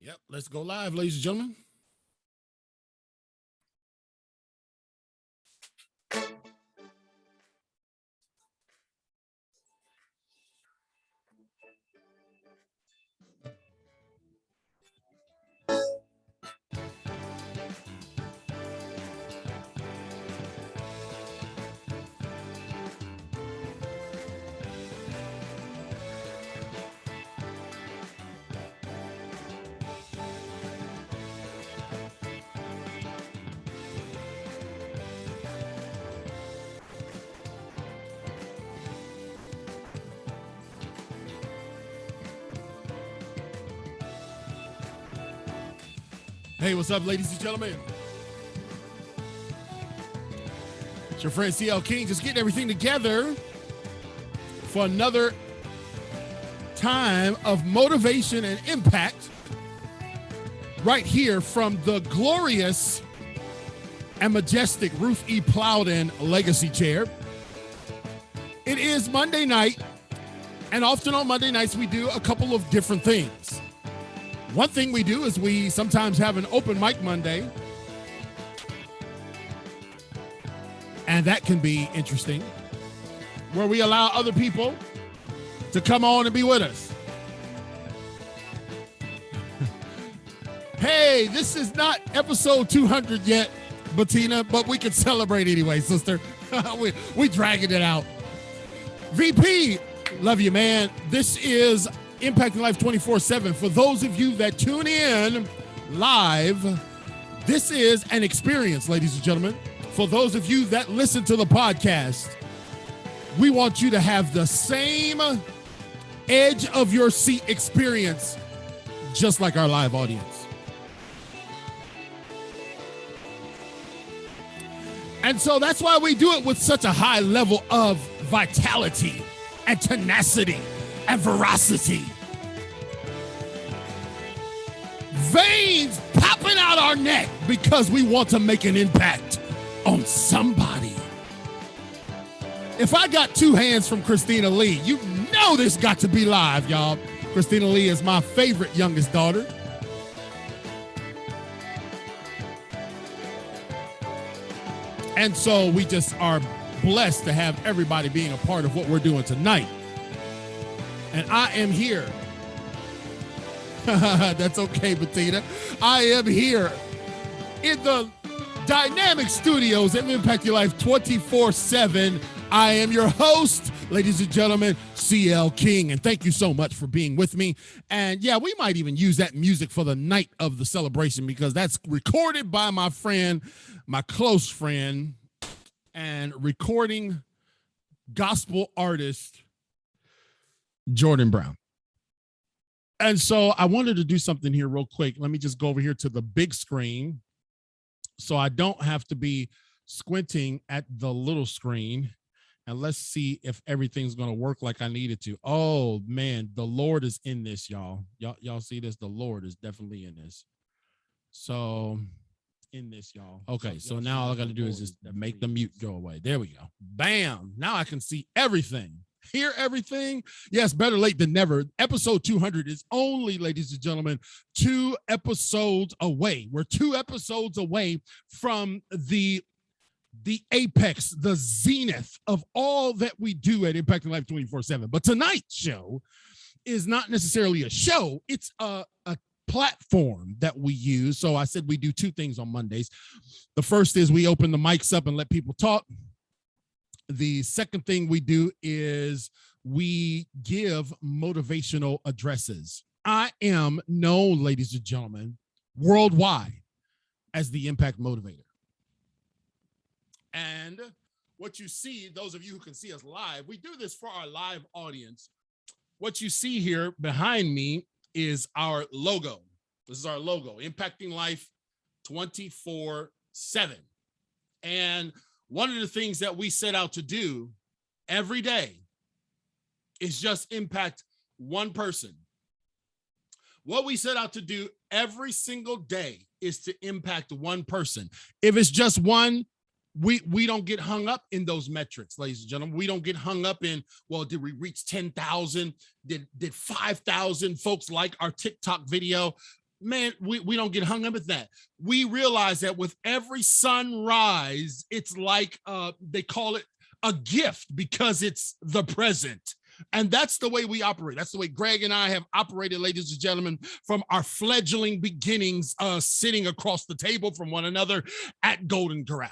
Yep, let's go live, ladies and gentlemen. Hey, what's up, ladies and gentlemen? It's your friend CL King, just getting everything together for another time of motivation and impact right here from the glorious and majestic Ruth E. Plowden Legacy Chair. It is Monday night, and often on Monday nights we do a couple of different things. One thing we do is we sometimes have an open mic Monday, and that can be interesting, where we allow other people to come on and be with us. Hey, this is not episode 200 yet, Bettina, but we can celebrate anyway, sister. we dragging it out. VP, love you, man. This is Impacting Life 24/7. For those of you that tune in live, this is an experience, ladies and gentlemen. For those of you that listen to the podcast, we want you to have the same edge of your seat experience, just like our live audience. And so that's why we do it with such a high level of vitality and tenacity and veracity. Veins popping out our neck because we want to make an impact on somebody. If I got two hands from Christina Lee, you know this got to be live, y'all. Christina Lee is my favorite youngest daughter. And so we just are blessed to have everybody being a part of what we're doing tonight. And I am here. That's okay, Bettina. I am here in the dynamic studios of Impact Your Life 24/7. I am your host, ladies and gentlemen, CL King. And thank you so much for being with me. And yeah, we might even use that music for the night of the celebration because that's recorded by my friend, my close friend, and recording gospel artist, Jordan Brown. And so I wanted to do something here real quick. Let me just go over here to the big screen so I don't have to be squinting at the little screen. And let's see if everything's going to work like I need it to. Oh, man, the Lord is in this, y'all. Y'all see this? The Lord is definitely in this. So in this, y'all. Okay, so now all I got to do is just make the mute go away. There we go. Bam. Now I can see everything. Hear everything? Yes, better late than never. Episode 200 is only, ladies and gentlemen, 2 episodes away. We're 2 episodes away from the apex, the zenith of all that we do at Impacting Life 24/7. But tonight's show is not necessarily a show. It's a platform that we use. So I said we do 2 things on Mondays. The first is we open the mics up and let people talk. The second thing we do is we give motivational addresses. I am known, ladies and gentlemen, worldwide as the Impact Motivator. And what you see, those of you who can see us live, we do this for our live audience. What you see here behind me is our logo. This is our logo, Impacting Life 24/7. And one of the things that we set out to do every day is just impact one person. What we set out to do every single day is to impact one person. If it's just one, we don't get hung up in those metrics, ladies and gentlemen. We don't get hung up in, well, did we reach 10,000? Did 5,000 folks like our TikTok video? man, we don't get hung up at that. We realize that with every sunrise, it's like they call it a gift because it's the present. And that's the way we operate. That's the way Greg and I have operated, ladies and gentlemen, from our fledgling beginnings, sitting across the table from one another at Golden Corral.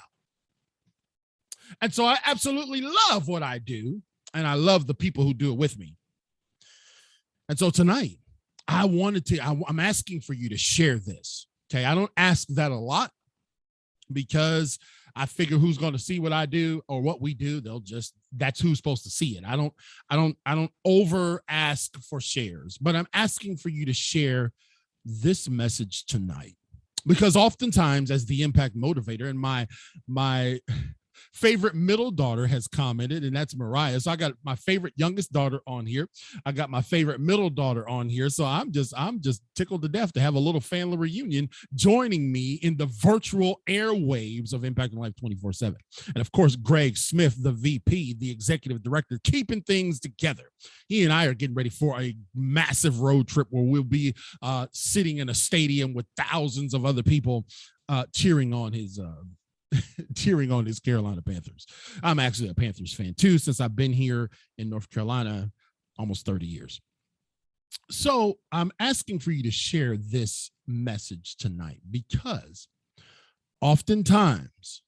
And so I absolutely love what I do, and I love the people who do it with me. And so tonight, I'm asking for you to share this. Okay. I don't ask that a lot because I figure who's going to see what I do or what we do. That's who's supposed to see it. I don't over ask for shares, but I'm asking for you to share this message tonight, because oftentimes as the impact motivator, and my favorite middle daughter has commented, and that's Mariah. So I got my favorite youngest daughter on here. I got my favorite middle daughter on here. So I'm just tickled to death to have a little family reunion joining me in the virtual airwaves of Impacting Life 24/7. And of course, Greg Smith, the VP, the executive director, keeping things together. He and I are getting ready for a massive road trip where we'll be sitting in a stadium with thousands of other people cheering on his Carolina Panthers. I'm actually a Panthers fan too, since I've been here in North Carolina almost 30 years. So I'm asking for you to share this message tonight, because oftentimes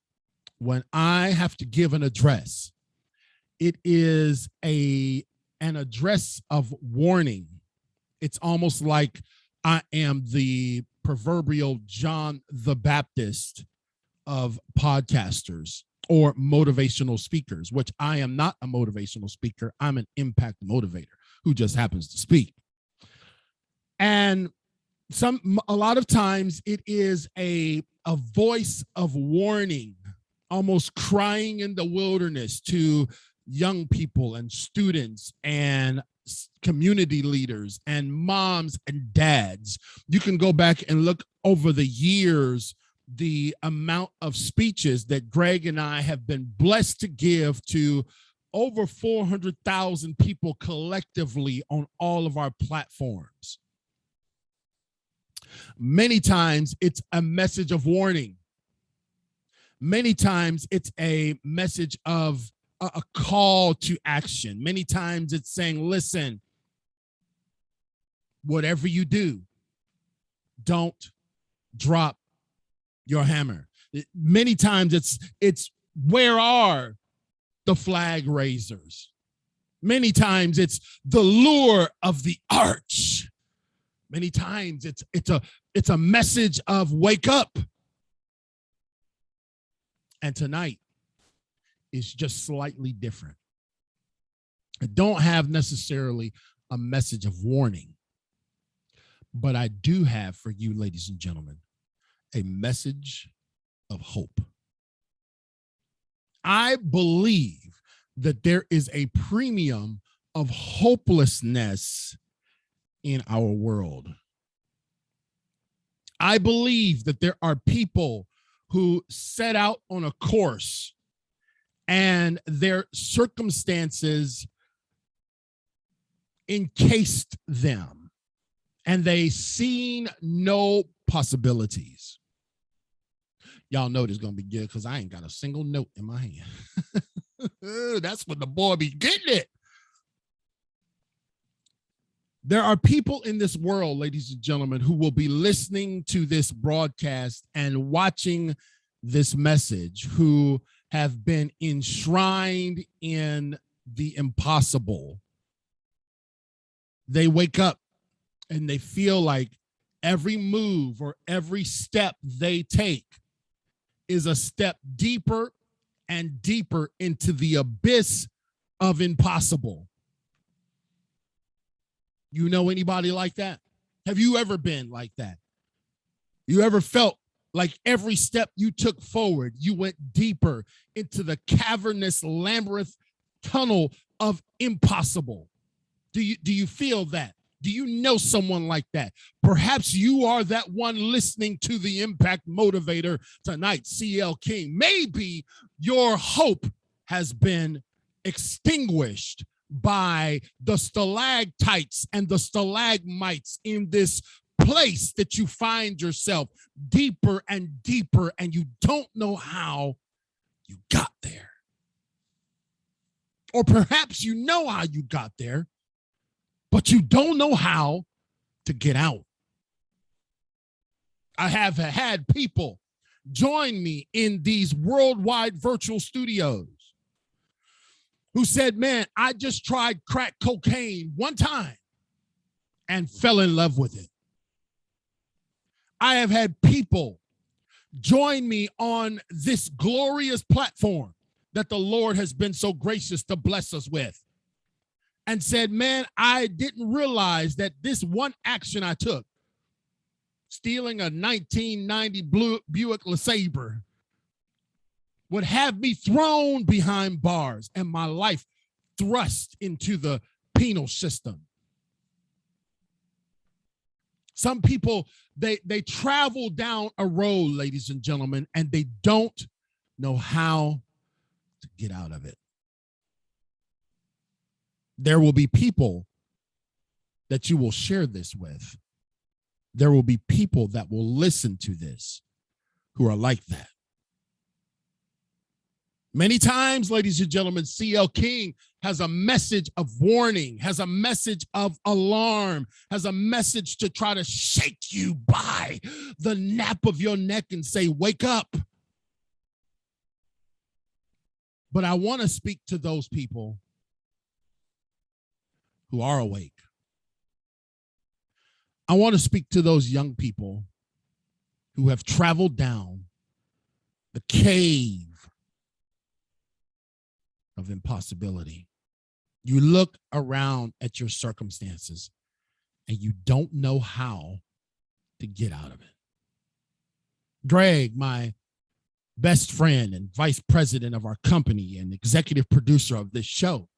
when I have to give an address, it is an address of warning. It's almost like I am the proverbial John the Baptist of podcasters or motivational speakers, which I am not a motivational speaker. I'm an impact motivator who just happens to speak. And a lot of times it is a voice of warning, almost crying in the wilderness to young people and students and community leaders and moms and dads. You can go back and look over the years, the amount of speeches that Greg and I have been blessed to give to over 400,000 people collectively on all of our platforms. Many times it's a message of warning. Many times it's a message of a call to action. Many times it's saying, listen, whatever you do, don't drop your hammer. Many times it's where are the flag raisers? Many times it's the lure of the arch. Many times it's a message of wake up. And tonight is just slightly different. I don't have necessarily a message of warning, but I do have for you, ladies and gentlemen, a message of hope. I believe that there is a premium of hopelessness in our world. I believe that there are people who set out on a course and their circumstances encased them and they seen no possibilities. Y'all know this is going to be good because I ain't got a single note in my hand. That's when the boy be getting it. There are people in this world, ladies and gentlemen, who will be listening to this broadcast and watching this message, who have been enshrined in the impossible. They wake up and they feel like every move or every step they take is a step deeper and deeper into the abyss of impossible. You know anybody like that? Have you ever been like that? You ever felt like every step you took forward, you went deeper into the cavernous labyrinth tunnel of impossible? Do you feel that? Do you know someone like that? Perhaps you are that one listening to the Impact Motivator tonight, CL King. Maybe your hope has been extinguished by the stalactites and the stalagmites in this place that you find yourself deeper and deeper, and you don't know how you got there. Or perhaps you know how you got there, but you don't know how to get out. I have had people join me in these worldwide virtual studios who said, man, I just tried crack cocaine one time and fell in love with it. I have had people join me on this glorious platform that the Lord has been so gracious to bless us with and said, man, I didn't realize that this one action I took, stealing a 1990 Buick LeSabre, would have me thrown behind bars and my life thrust into the penal system. Some people, they travel down a road, ladies and gentlemen, and they don't know how to get out of it. There will be people that you will share this with. There will be people that will listen to this who are like that. Many times, ladies and gentlemen, C.L. King has a message of warning, has a message of alarm, has a message to try to shake you by the nape of your neck and say, wake up. But I want to speak to those people who are awake. I want to speak to those young people who have traveled down the cave of impossibility. You look around at your circumstances and you don't know how to get out of it. Greg, my best friend and vice president of our company and executive producer of this show,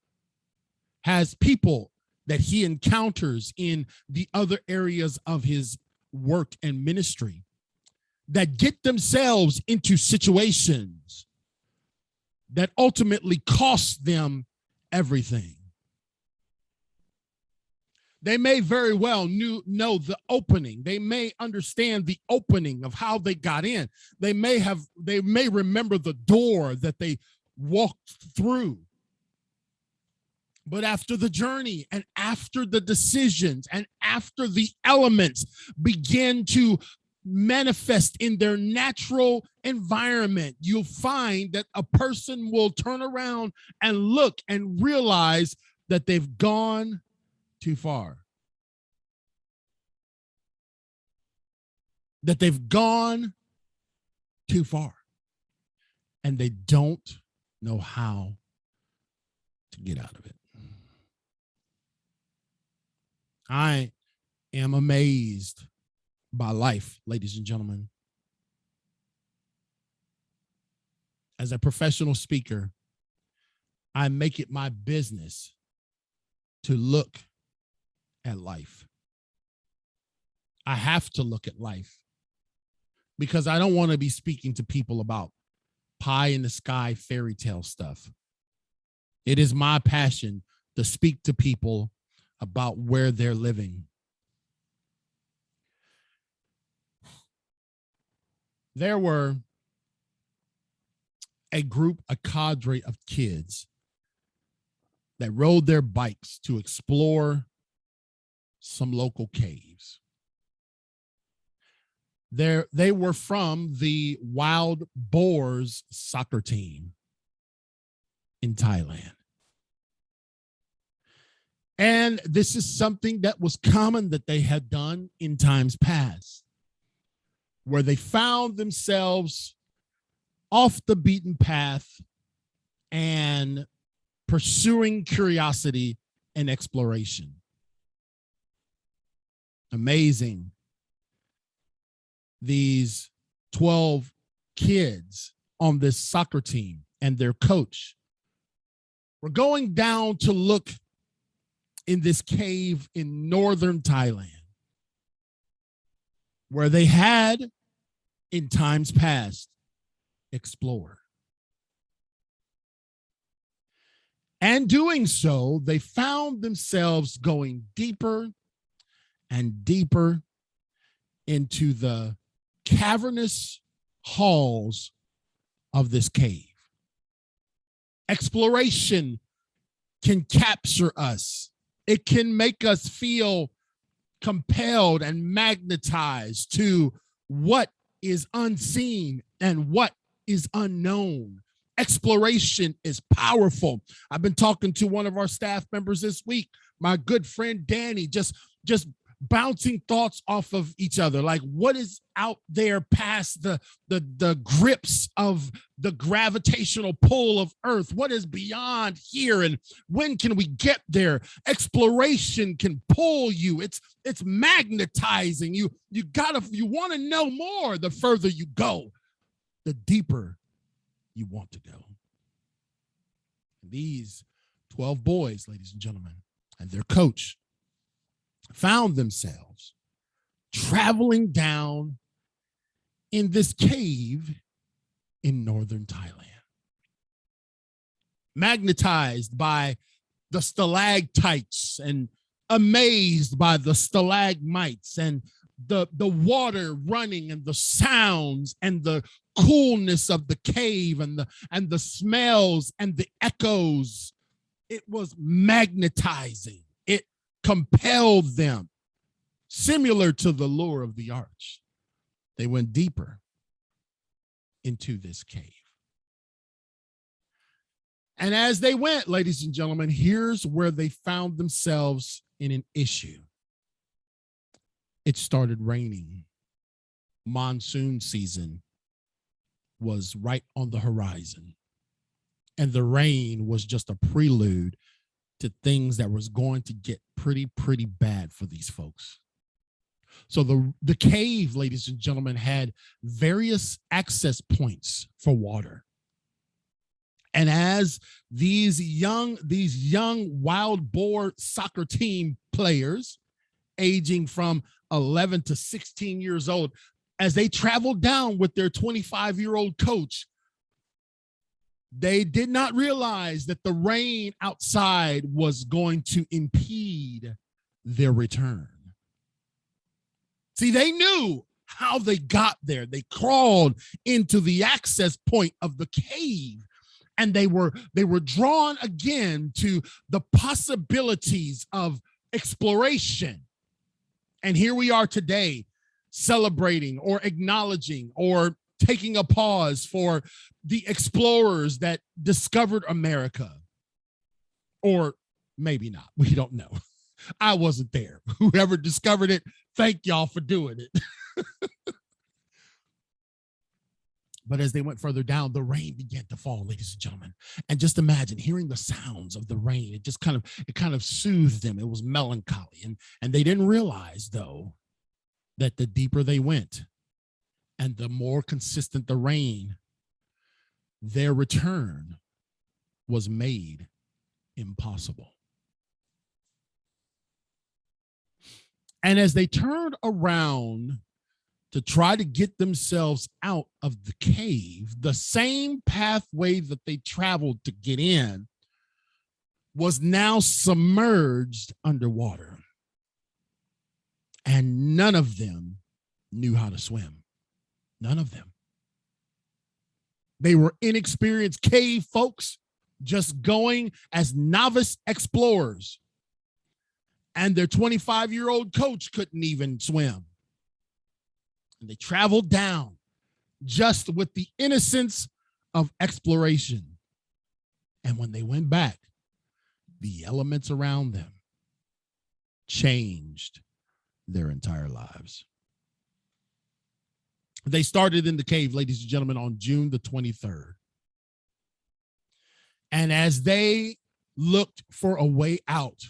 has people that he encounters in the other areas of his work and ministry that get themselves into situations that ultimately cost them everything. They may very well know the opening. They may understand the opening of how they got in. They may remember the door that they walked through. But after the journey and after the decisions and after the elements begin to manifest in their natural environment, you'll find that a person will turn around and look and realize that they've gone too far. That they've gone too far. And they don't know how to get out of it. I am amazed by life, ladies and gentlemen. As a professional speaker, I make it my business to look at life. I have to look at life because I don't want to be speaking to people about pie in the sky fairy tale stuff. It is my passion to speak to people about where they're living. There were a cadre of kids that rode their bikes to explore some local caves. They were from the Wild Boars soccer team in Thailand. And this is something that was common that they had done in times past, where they found themselves off the beaten path and pursuing curiosity and exploration. Amazing. These 12 kids on this soccer team and their coach were going down to look in this cave in northern Thailand, where they had, in times past, explored. And doing so, they found themselves going deeper and deeper into the cavernous halls of this cave. Exploration can capture us. It can make us feel compelled and magnetized to what is unseen and what is unknown. Exploration is powerful. I've been talking to one of our staff members this week, my good friend Danny, just bouncing thoughts off of each other, like what is out there past the grips of the gravitational pull of Earth? What is beyond here, and when can we get there? Exploration can pull you. It's magnetizing. You want to know more. The further you go, the deeper you want to go. These 12 boys, ladies and gentlemen, and their coach found themselves traveling down in this cave in northern Thailand, magnetized by the stalactites and amazed by the stalagmites and the water running and the sounds and the coolness of the cave and the smells and the echoes. It was magnetizing. It compelled them, similar to the lure of the arch. They went deeper into this cave. And as they went, ladies and gentlemen, here's where they found themselves in an issue. It started raining. Monsoon season was right on the horizon. And the rain was just a prelude to things that was going to get pretty bad for these folks. So the cave, ladies and gentlemen, had various access points for water. And as these young wild boar soccer team players, aging from 11 to 16 years old, as they traveled down with their 25-year-old coach, they did not realize that the rain outside was going to impede their return. See, they knew how they got there. They crawled into the access point of the cave, and they were drawn again to the possibilities of exploration. And here we are today, celebrating or acknowledging or taking a pause for the explorers that discovered America. Or maybe not. We don't know. I wasn't there. Whoever discovered it, thank y'all for doing it. But as they went further down, the rain began to fall, ladies and gentlemen. And just imagine hearing the sounds of the rain. It kind of soothed them. It was melancholy. And they didn't realize, though, that the deeper they went and the more consistent the rain, their return was made impossible. And as they turned around to try to get themselves out of the cave, the same pathway that they traveled to get in was now submerged underwater. And none of them knew how to swim. None of them. They were inexperienced cave folks, just going as novice explorers. And their 25-year-old coach couldn't even swim. And they traveled down just with the innocence of exploration. And when they went back, the elements around them changed their entire lives. They started in the cave, ladies and gentlemen, on June the 23rd. And as they looked for a way out,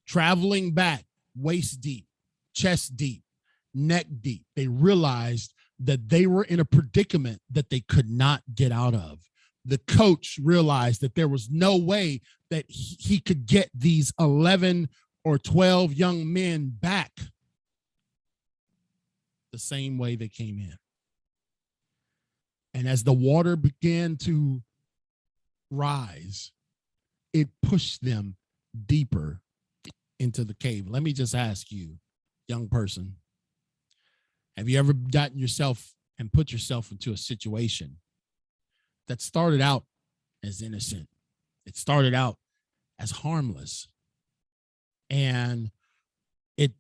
traveling back waist deep, chest deep, neck deep, they realized that they were in a predicament that they could not get out of. The coach realized that there was no way that he could get these 11 or 12 young men back the same way they came in. And as the water began to rise, it pushed them deeper into the cave. Let me just ask you, young person, Have you ever gotten yourself and put yourself into a situation that started out as innocent? It started out as harmless, and it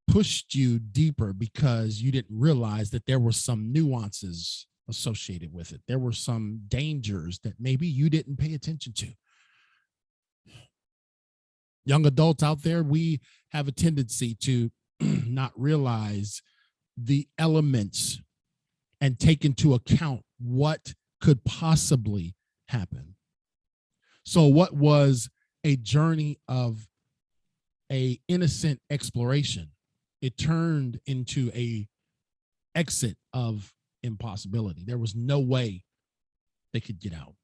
pushed you deeper because you didn't realize that there were some nuances associated with it. There were some dangers that maybe you didn't pay attention to. Young adults out there, we have a tendency to not realize the elements and take into account what could possibly happen. So what was a journey of a innocent exploration, it turned into a exit of impossibility. There was no way they could get out.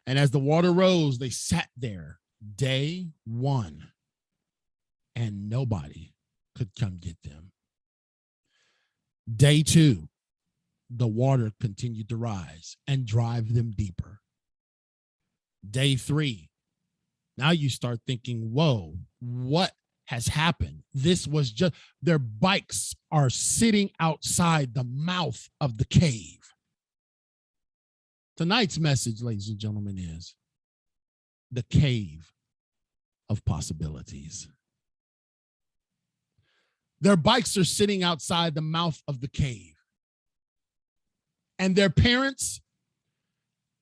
And as the water rose, they sat there day one, and nobody could come get them. Day two, the water continued to rise and drive them deeper. Day three, now you start thinking, whoa, what has happened? This was just, their bikes are sitting outside the mouth of the cave. Tonight's message, ladies and gentlemen, is the cave of possibilities. Their bikes are sitting outside the mouth of the cave. And their parents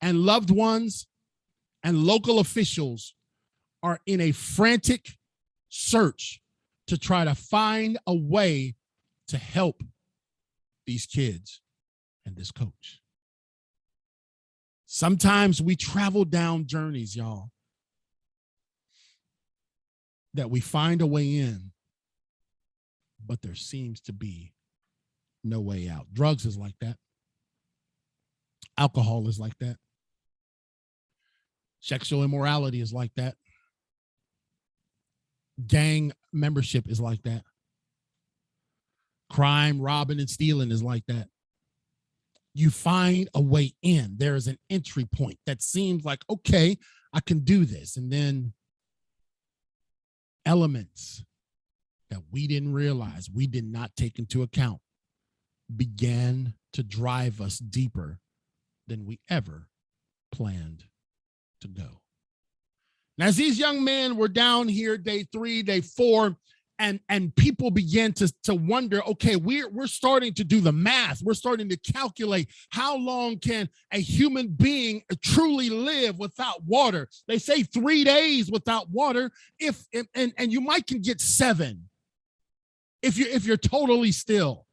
and loved ones and local officials are in a frantic search to try to find a way to help these kids and this coach. Sometimes we travel down journeys, y'all, that we find a way in, but there seems to be no way out. Drugs is like that. Alcohol is like that. Sexual immorality is like that. Gang membership is like that. Crime, robbing, and stealing is like that. You find a way in. There is an entry point that seems like, okay, I can do this. And then elements that we didn't realize, we did not take into account, began to drive us deeper than we ever planned to go. And as these young men were down here, day 3, day 4, and people began to wonder, okay, we're starting to do the math. We're starting to calculate how long can a human being truly live without water. They say 3 days without water, and you might can get 7 if you're totally still.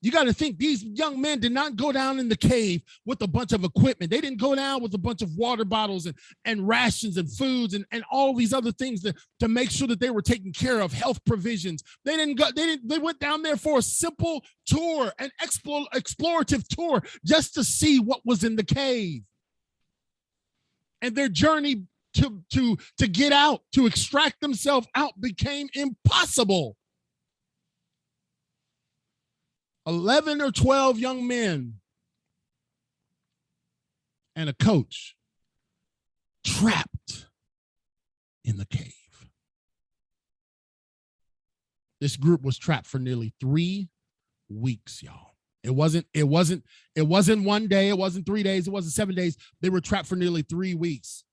You got to think these young men did not go down in the cave with a bunch of equipment. They didn't go down with a bunch of water bottles and rations and foods and all these other things to make sure that they were taken care of, health provisions. They went down there for a simple tour, an explorative tour, just to see what was in the cave. And their journey to get out, to extract themselves out, became impossible. 11 or 12 young men and a coach trapped in the cave. This group was trapped for nearly 3 weeks, y'all. It wasn't 1 day, it wasn't 3 days, it wasn't 7 days. They were trapped for nearly 3 weeks.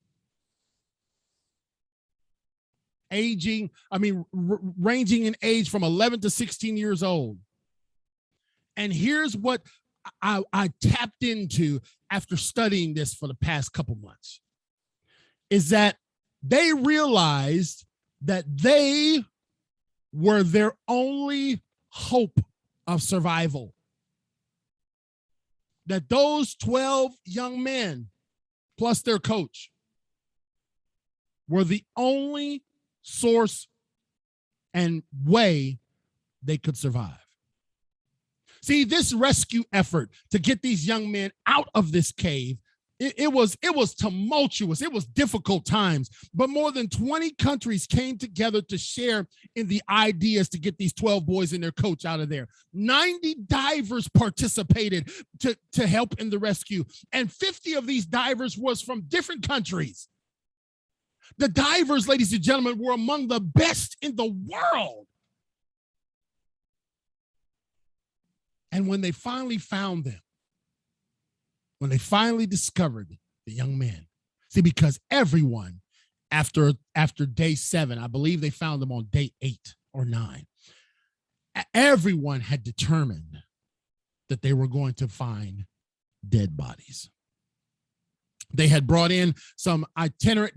Ranging in age from 11 to 16 years old. And here's what I tapped into after studying this for the past couple months, is that they realized that they were their only hope of survival. That those 12 young men, plus their coach, were the only source and way they could survive. See, this rescue effort to get these young men out of this cave, it was tumultuous. It was difficult times, but more than 20 countries came together to share in the ideas to get these 12 boys and their coach out of there. 90 divers participated to help in the rescue, and 50 of these divers was from different countries. The divers, ladies and gentlemen, were among the best in the world. And when they finally found them, when they finally discovered the young men, see, because everyone after day 7, I believe they found them on day 8 or 9, everyone had determined that they were going to find dead bodies. They had brought in some itinerant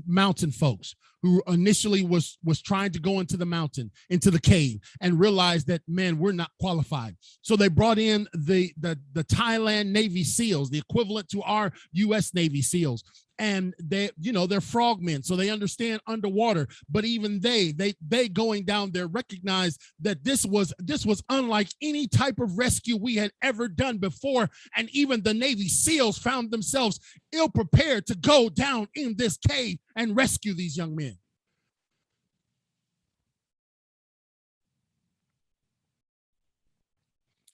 mountain folks who initially was trying to go into the mountain, into the cave, and realized that, man, we're not qualified. So they brought in the Thailand Navy SEALs, the equivalent to our U.S. Navy SEAls. And they're frogmen, so they understand underwater. But even they going down there recognized that this was unlike any type of rescue we had ever done before. And even the Navy SEALs found themselves ill-prepared to go down in this cave and rescue these young men.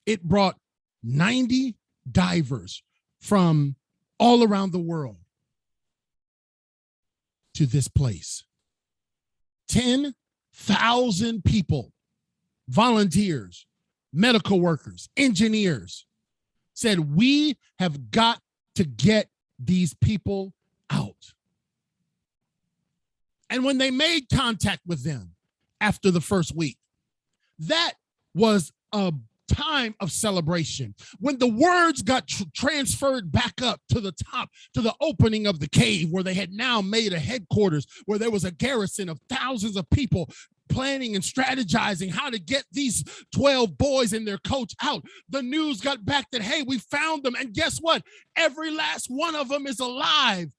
It brought 90 divers from all around the world to this place. 10,000 people, volunteers, medical workers, engineers said, we have got to get these people out. And when they made contact with them after the first week, that was a time of celebration. When the words got transferred back up to the top, to the opening of the cave, where they had now made a headquarters, where there was a garrison of thousands of people planning and strategizing how to get these 12 boys and their coach out, the news got back that, hey, we found them. And guess what? Every last one of them is alive.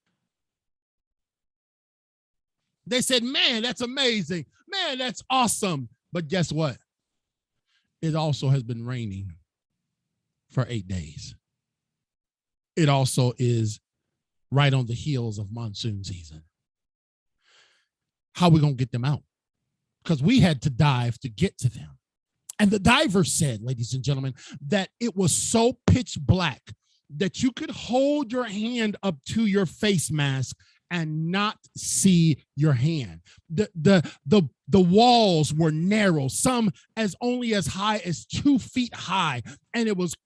They said, man, that's amazing. Man, that's awesome. But guess what? It also has been raining for 8 days. It also is right on the heels of monsoon season. How are we going to get them out? Because we had to dive to get to them. And the divers said, ladies and gentlemen, that it was so pitch black that you could hold your hand up to your face mask and not see your hand. The walls were narrow, some only as high as 2 feet high, and it was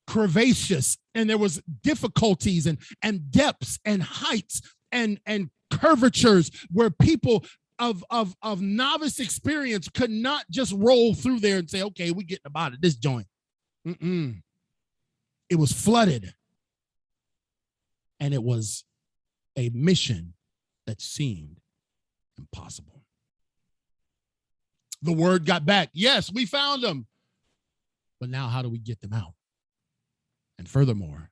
curvaceous, and there was difficulties and depths and heights and curvatures where people of novice experience could not just roll through there and say, okay, we getting about it, this joint. It was flooded, and it was a mission that seemed impossible. The word got back. Yes, we found them. But now how do we get them out? And furthermore,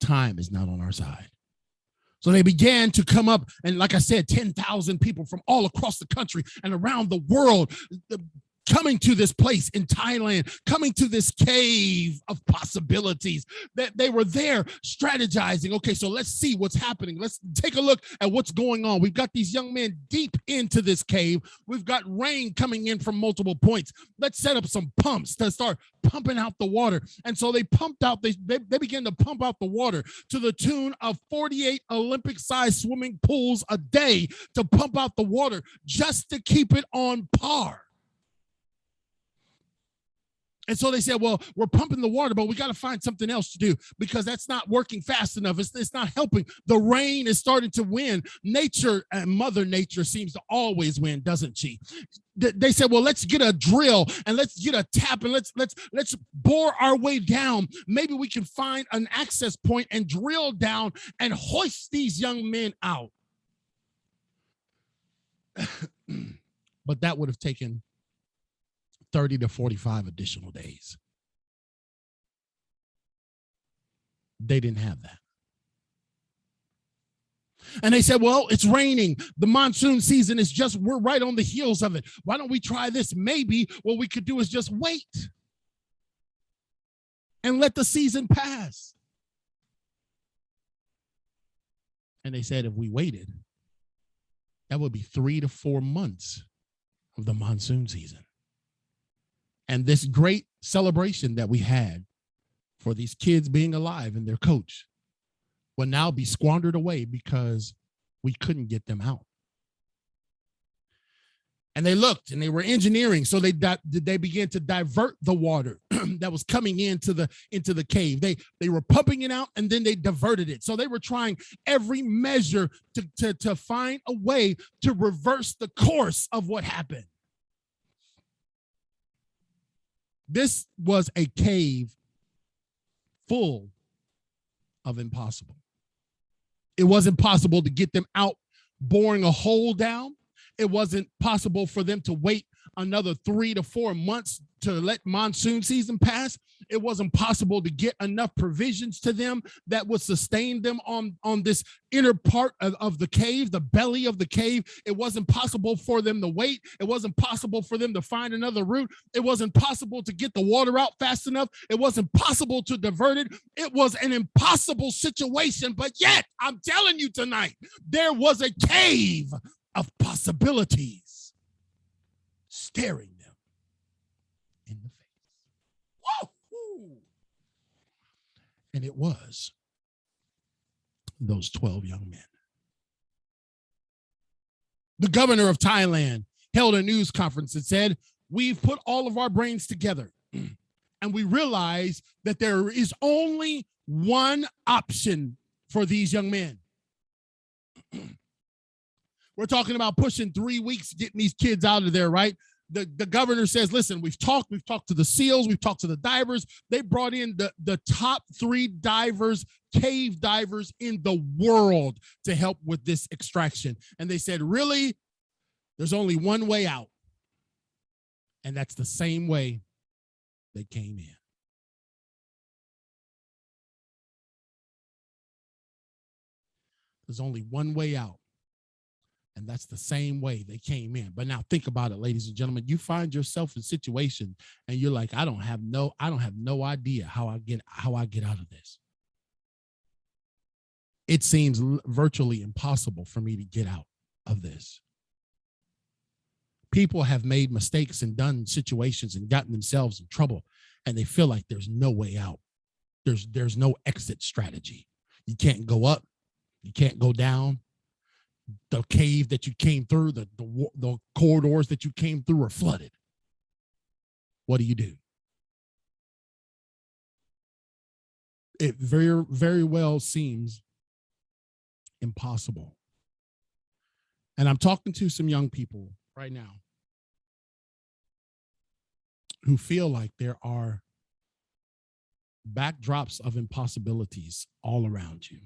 time is not on our side. So they began to come up, and like I said, 10,000 people from all across the country and around the world coming to this place in Thailand, coming to this cave of possibilities, that they were there strategizing. Okay, so let's see what's happening. Let's take a look at what's going on. We've got these young men deep into this cave. We've got rain coming in from multiple points. Let's set up some pumps to start pumping out the water. And so they pumped out, they began to pump out the water to the tune of 48 Olympic-sized swimming pools a day to pump out the water just to keep it on par. And so they said, well, we're pumping the water, but we got to find something else to do because that's not working fast enough. It's not helping. The rain is starting to win. Nature and Mother Nature seems to always win, doesn't she? They said, well, let's get a drill and let's get a tap and let's bore our way down. Maybe we can find an access point and drill down and hoist these young men out. But that would have taken 30 to 45 additional days. They didn't have that. And they said, well, it's raining. The monsoon season is we're right on the heels of it. Why don't we try this? Maybe what we could do is just wait and let the season pass. And they said, if we waited, that would be 3 to 4 months of the monsoon season. And this great celebration that we had for these kids being alive and their coach will now be squandered away because we couldn't get them out. And they looked and they were engineering. So they began to divert the water that was coming into the cave. They were pumping it out and then they diverted it. So they were trying every measure to find a way to reverse the course of what happened. This was a cave full of impossible. It wasn't possible to get them out boring a hole down. It wasn't possible for them to wait another 3 to 4 months to let monsoon season pass. It wasn't possible to get enough provisions to them that would sustain them on this inner part of the cave, the belly of the cave. It wasn't possible for them to wait. It wasn't possible for them to find another route. It wasn't possible to get the water out fast enough. It wasn't possible to divert it. It was an impossible situation, but yet, I'm telling you tonight, there was a cave of possibilities staring them in the face. Woo! And it was those 12 young men. The governor of Thailand held a news conference and said, "We've put all of our brains together and we realize that there is only one option for these young men. We're talking about pushing 3 weeks, getting these kids out of there, right? The governor says, listen, we've talked to the SEALs, we've talked to the divers. They brought in the top 3 divers, cave divers in the world to help with this extraction. And they said, really, there's only one way out. And that's the same way they came in. There's only one way out. And that's the same way they came in. But now think about it, ladies and gentlemen. You find yourself in a situation and you're like, I don't have no idea how I get out of this. It seems virtually impossible for me to get out of this. People have made mistakes and done situations and gotten themselves in trouble, and they feel like there's no way out. There's no exit strategy. You can't go up. You can't go down. The cave that you came through, the corridors that you came through are flooded. What do you do? It very, very well seems impossible. And I'm talking to some young people right now who feel like there are backdrops of impossibilities all around you.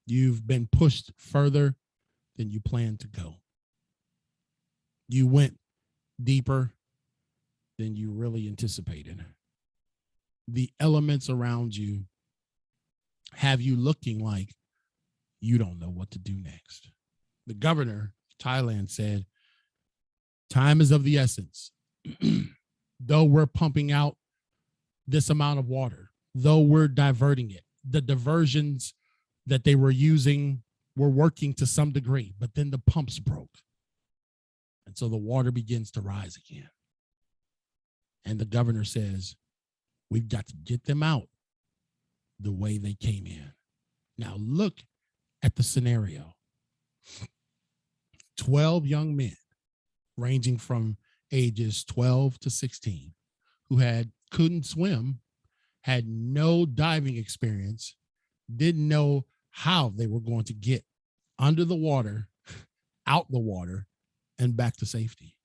You've been pushed further than you planned to go. You went deeper than you really anticipated. The elements around you have you looking like you don't know what to do next. The governor of Thailand said, time is of the essence. Though we're pumping out this amount of water, though we're diverting it, the diversions that they were using were working to some degree, but then the pumps broke. And so the water begins to rise again. And the governor says, we've got to get them out the way they came in. Now look at the scenario. 12 young men ranging from ages 12 to 16 who couldn't swim, had no diving experience, didn't know how they were going to get under the water, out the water, and back to safety.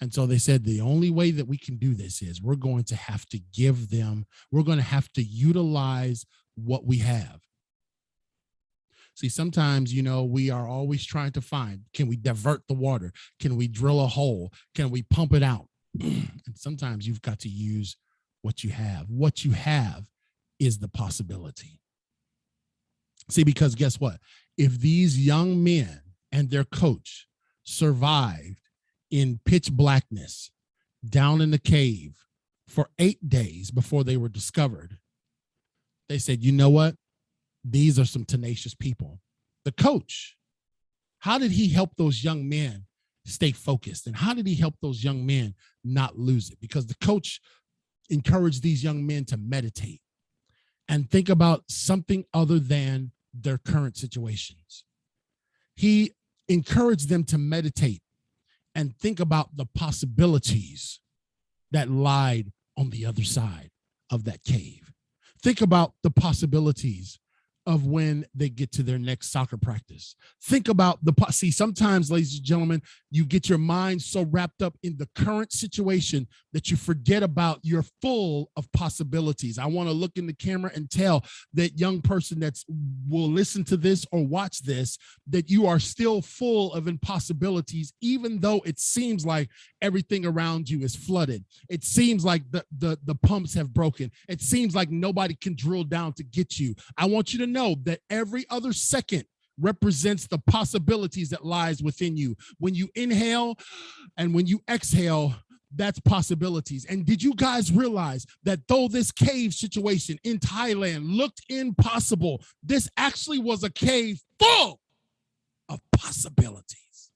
And so they said the only way that we can do this is we're going to have to utilize what we have. See, sometimes, we are always trying to find, can we divert the water? Can we drill a hole? Can we pump it out? And sometimes you've got to use what you have. What you have is the possibility. See, because guess what? If these young men and their coach survived in pitch blackness down in the cave for 8 days before they were discovered, they said, you know what? These are some tenacious people. The coach, how did he help those young men stay focused? And how did he help those young men not lose it? Because the coach encouraged these young men to meditate and think about something other than their current situations. He encourage them to meditate and think about the possibilities that lied on the other side of that cave. Think about the possibilities of when they get to their next soccer practice. Think about see, sometimes, ladies and gentlemen, you get your mind so wrapped up in the current situation that you forget about you're full of possibilities. I want to look in the camera and tell that young person that will listen to this or watch this that you are still full of impossibilities, even though it seems like everything around you is flooded. It seems like the pumps have broken. It seems like nobody can drill down to get you. I want you to know that every other second represents the possibilities that lies within you. When you inhale and when you exhale, that's possibilities. And did you guys realize that though this cave situation in Thailand looked impossible, this actually was a cave full of possibilities?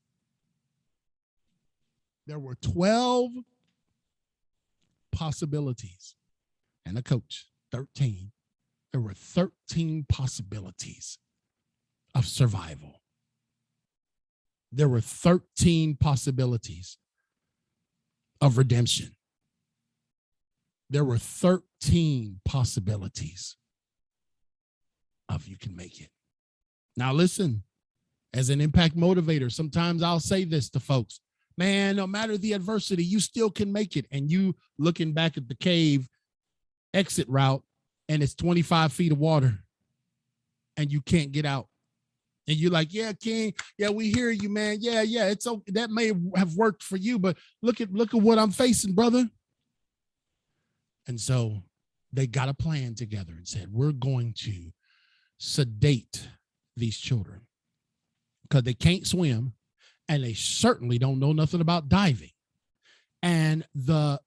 There were 12 possibilities and a coach, 13. There were 13 possibilities of survival. There were 13 possibilities of redemption. There were 13 possibilities of you can make it. Now listen, as an impact motivator, sometimes I'll say this to folks, man, no matter the adversity, you still can make it. And you looking back at the cave exit route, and it's 25 feet of water and you can't get out. And you're like, yeah, King, yeah, we hear you, man. Yeah, it's okay. That may have worked for you, but look at what I'm facing, brother. And so they got a plan together and said, we're going to sedate these children because they can't swim and they certainly don't know nothing about diving. And the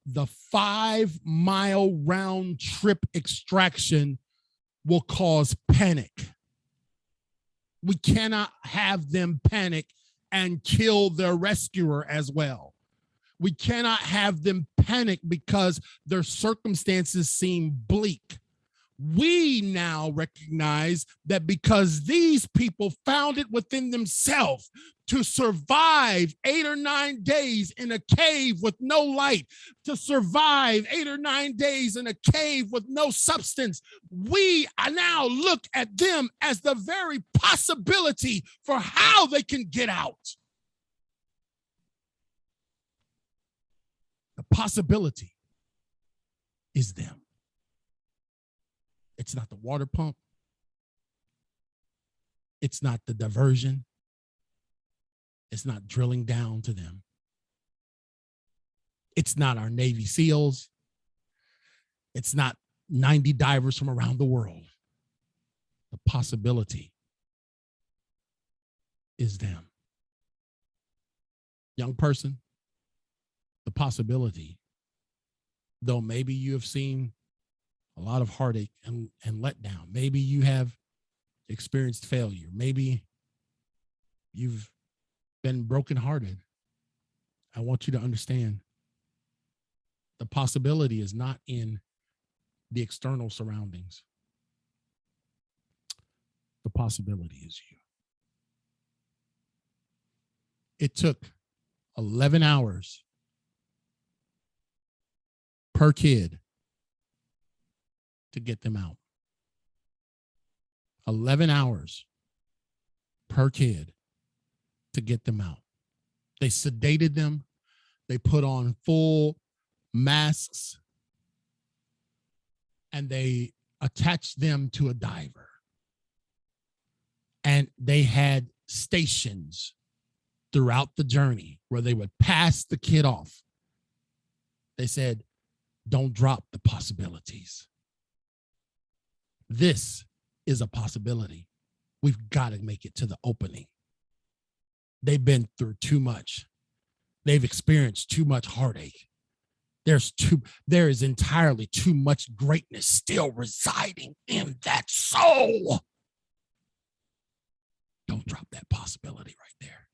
5-mile round trip extraction will cause panic. We cannot have them panic and kill their rescuer as well. We cannot have them panic because their circumstances seem bleak. We now recognize that because these people found it within themselves to survive 8 or 9 days in a cave with no light, to survive 8 or 9 days in a cave with no substance, we now look at them as the very possibility for how they can get out. The possibility is them. It's not the water pump. It's not the diversion. It's not drilling down to them. It's not our Navy SEALs. It's not 90 divers from around the world. The possibility is them. Young person, the possibility, though maybe you have seen a lot of heartache and letdown. Maybe you have experienced failure. Maybe you've been brokenhearted. I want you to understand the possibility is not in the external surroundings. The possibility is you. It took 11 hours per kid to get them out. 11 hours per kid to get them out. They sedated them. They put on full masks and they attached them to a diver. And they had stations throughout the journey where they would pass the kid off. They said, don't drop the possibilities. This is a possibility. We've got to make it to the opening. They've been through too much. They've experienced too much heartache. There is entirely too much greatness still residing in that soul. Don't drop that possibility right there.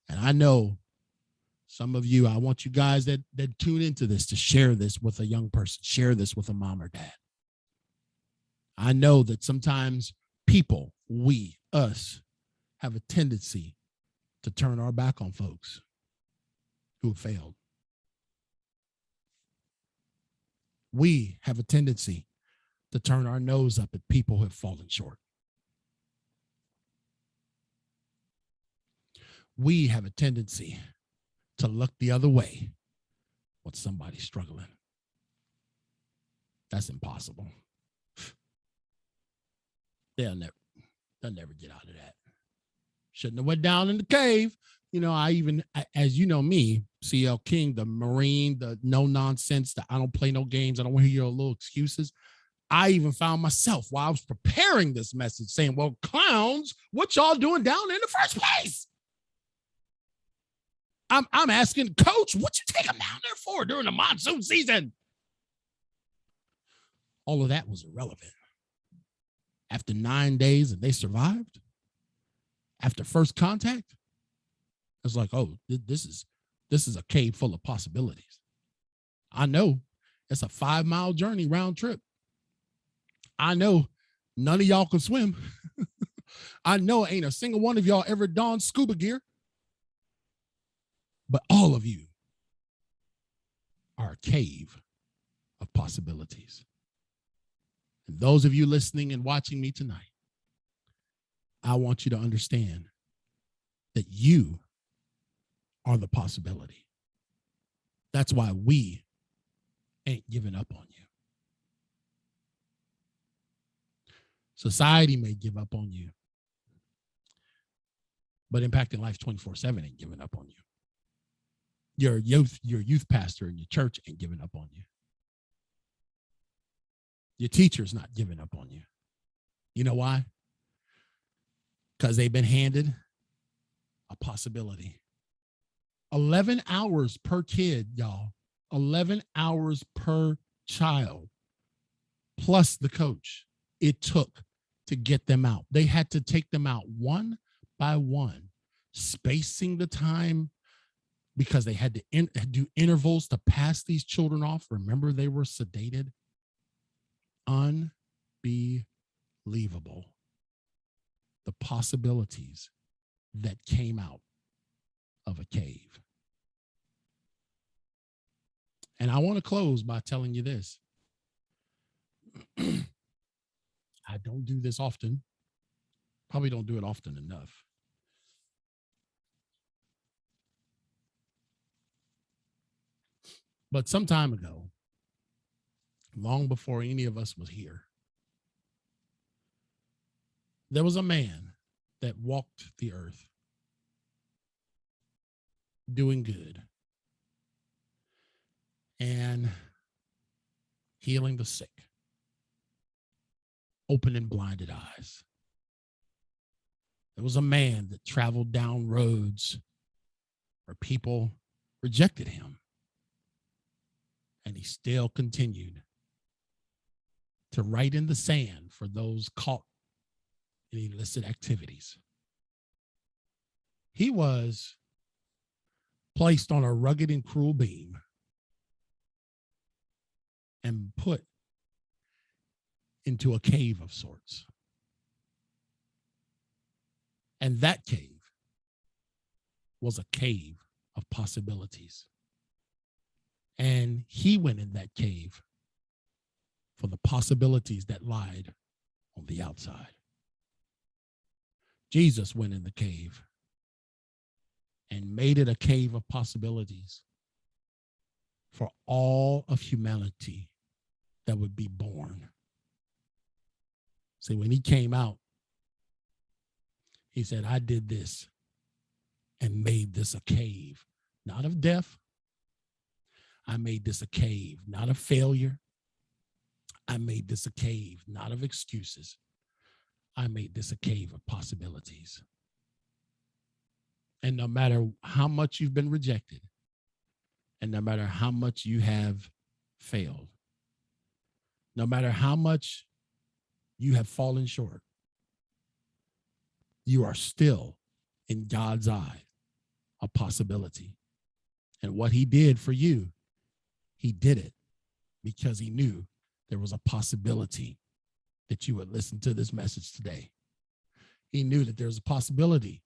And I know some of you, I want you guys that tune into this to share this with a young person, share this with a mom or dad. I know that sometimes people, us, have a tendency to turn our back on folks who have failed. We have a tendency to turn our nose up at people who have fallen short. We have a tendency to look the other way when somebody's struggling. That's impossible. They'll never get out of that. Shouldn't have went down in the cave. You know, as you know me, CL King, the Marine, the no nonsense, the I don't play no games, I don't want to hear your little excuses. I even found myself while I was preparing this message saying, well, clowns, what y'all doing down in the first place? I'm asking, Coach, what you take them down there for during the monsoon season? All of that was irrelevant. After 9 days and they survived, after first contact, it's like, oh, this is a cave full of possibilities. I know it's a 5-mile journey round trip. I know none of y'all can swim. I know ain't a single one of y'all ever donned scuba gear. But all of you are a cave of possibilities. And those of you listening and watching me tonight, I want you to understand that you are the possibility. That's why we ain't giving up on you. Society may give up on you, but Impacting Life 24/7 ain't giving up on you. Your youth pastor in your church ain't giving up on you. Your teacher's not giving up on you. You know why? Because they've been handed a possibility. 11 hours per kid, y'all. 11 hours per child, plus the coach. It took to get them out. They had to take them out one by one, spacing the time because they had to do intervals to pass these children off. Remember, they were sedated. Unbelievable. The possibilities that came out of a cave. And I want to close by telling you this. I don't do this often. Probably don't do it often enough. But some time ago, long before any of us was here, there was a man that walked the earth doing good and healing the sick, opening blinded eyes. There was a man that traveled down roads where people rejected him, and he still continued to write in the sand for those caught in illicit activities. He was placed on a rugged and cruel beam and put into a cave of sorts. And that cave was a cave of possibilities. And he went in that cave for the possibilities that lied on the outside. Jesus went in the cave and made it a cave of possibilities for all of humanity that would be born. See, when he came out, he said, I did this and made this a cave, not of death. I made this a cave, not of failure. I made this a cave, not of excuses. I made this a cave of possibilities. And no matter how much you've been rejected, and no matter how much you have failed, no matter how much you have fallen short, you are still, in God's eye, a possibility. And what he did for you, he did it because he knew there was a possibility that you would listen to this message today. He knew that there's a possibility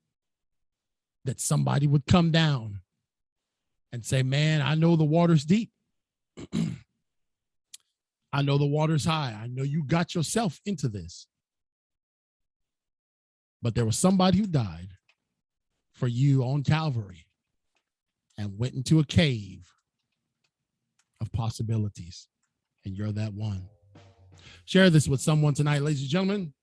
that somebody would come down and say, man, I know the water's deep. I know the water's high. I know you got yourself into this. But there was somebody who died for you on Calvary and went into a cave of possibilities. And you're that one. Share this with someone tonight, ladies and gentlemen.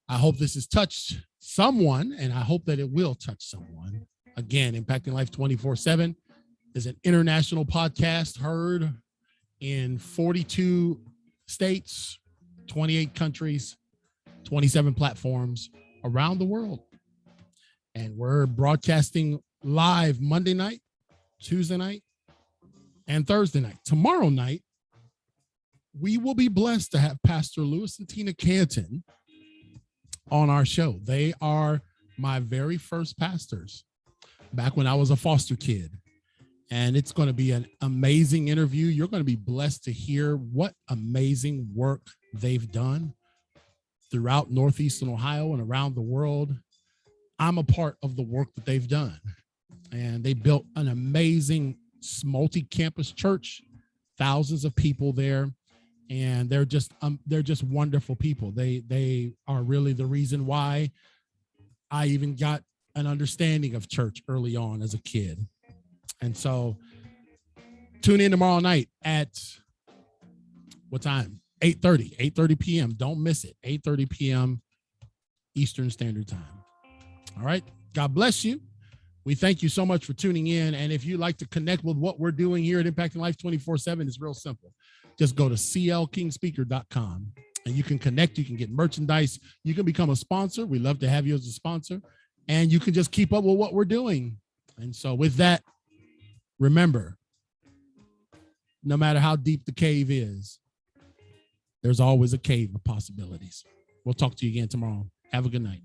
I hope this has touched someone, and I hope that it will touch someone. Again, Impacting Life 24/7 is an international podcast heard in 42 states, 28 countries, 27 platforms around the world. And we're broadcasting live Monday night, Tuesday night, and Thursday night. Tomorrow night, we will be blessed to have Pastor Lewis and Tina Canton on our show. They are my very first pastors back when I was a foster kid. And it's going to be an amazing interview. You're going to be blessed to hear what amazing work they've done throughout Northeastern Ohio and around the world. I'm a part of the work that they've done. And they built an amazing multi-campus church, thousands of people there. And they're just wonderful people. They are really the reason why I even got an understanding of church early on as a kid. And so tune in tomorrow night at what time? 8:30 p.m. Don't miss it. 8:30 p.m. Eastern Standard Time. All right. God bless you. We thank you so much for tuning in. And if you'd like to connect with what we're doing here at Impacting Life 24/7, it's real simple. Just go to clkingspeaker.com and you can connect. You can get merchandise. You can become a sponsor. We love to have you as a sponsor. And you can just keep up with what we're doing. And so with that, remember, no matter how deep the cave is, there's always a cave of possibilities. We'll talk to you again tomorrow. Have a good night.